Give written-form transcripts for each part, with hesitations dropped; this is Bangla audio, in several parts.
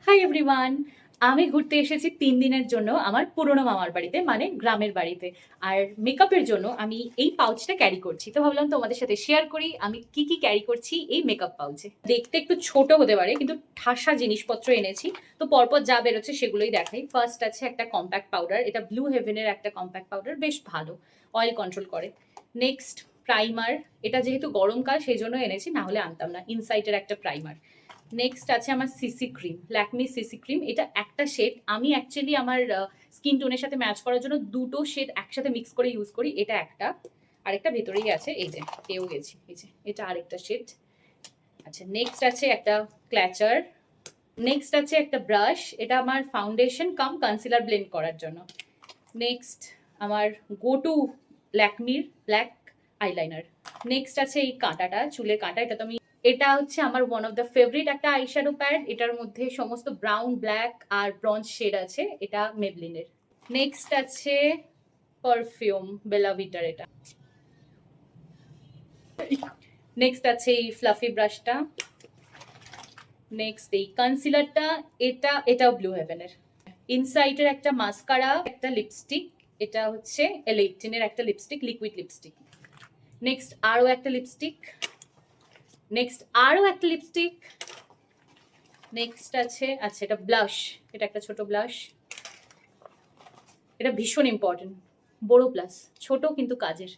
হাই এভরিওয়ান, আমি ঘুরতে এসেছি 3 দিনের জন্য আমার পুরনো মামার বাড়িতে, মানে গ্রামের বাড়িতে। আর মেকআপের জন্য আমি এই পাউচটা ক্যারি করছি, তো ভাবলাম তোমাদের সাথে শেয়ার করি আমি কি কি ক্যারি করছি এই মেকআপ পাউচে। দেখতে একটু ছোট হতে পারে কিন্তু ঠাসা জিনিসপত্র এনেছি, তো পরপর যা বেরোচ্ছে সেগুলোই দেখাই। ফার্স্ট আছে একটা কম্প্যাক্ট পাউডার, এটা ব্লু হেভেনের একটা কম্প্যাক্ট পাউডার, বেশ ভালো, অয়েল কন্ট্রোল করে। নেক্সট প্রাইমার, এটা যেহেতু গরমকাল সেই জন্য এনেছি, না হলে আনতাম না। ইনসাইটের একটা প্রাইমার। নেক্সট আছে আমার CC cream, Lakme CC cream. এটা একটা শেড, আমি অ্যাকচুয়ালি আমার স্কিন টোনের সাথে ম্যাচ করার জন্য দুটো শেড একসাথে মিক্স করে ইউজ করি। এটা একটা, আরেকটা ভেতরেই আছে, এই যে পেয়েও গেছি, এই যে এটা আরেকটা শেড। আচ্ছা, নেক্সট আছে একটা ক্ল্যাচার। নেক্সট আছে একটা ব্রাশ, এটা আমার ফাউন্ডেশন কাম কনসিলার ব্লেন্ড করার জন্য। নেক্সট আমার গো টু ল্যাকমির ব্ল্যাক আইলাইনার। নেক্সট আছে এই কাঁটাটা, চুলের কাঁটা। এটা হচ্ছে আমার ওয়ান অফ দ্য ফেভারিট একটা আইশ্যাডো প্যাড। এটার মধ্যে সমস্ত ব্রাউন, ব্ল্যাক আর ব্রঞ্জ শেড আছে, এটা মেবলিনের। নেক্সট আছে পারফিউম, বেলা ভিটার এটা। নেক্সট আছে এই ফ্লাফি ব্রাশটা। নেক্সট এই কনসিলারটা, এটাও ব্লু হেভেনের। ইনসাইটের একটা মাস্কারা, একটা লিপস্টিক, এটা হচ্ছে L18 এর একটা লিপস্টিক, লিকুইড লিপস্টিক। নেক্সট আরও একটা লিপস্টিক। নেক্সট আরও একটা লিপস্টিক। নেক্সট আছে, আচ্ছা এটা ব্লাশ, এটা একটা ছোট ব্লাশ, এটা ভীষণ ইম্পর্টেন্ট, বড় প্লাস, ছোট কিন্তু কাজের।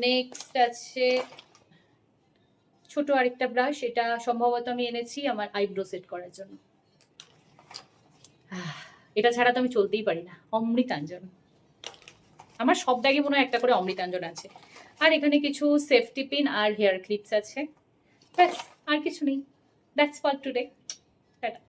নেক্সট আছে ছোট আরেকটা ব্রাশ, এটা সম্ভবত আমি এনেছি আমার আইব্রো সেট করার জন্য। এটা ছাড়া তো আমি চলতেই পারি না। অমৃতাঞ্জন, আমার সব ব্যাগে মনে হয় একটা করে অমৃতাঞ্জন আছে। আর এখানে কিছু সেফটি পিন আর হেয়ার ক্লিপস আছে, ব্যাস আর কিছু নেই। That's for today. টাটা।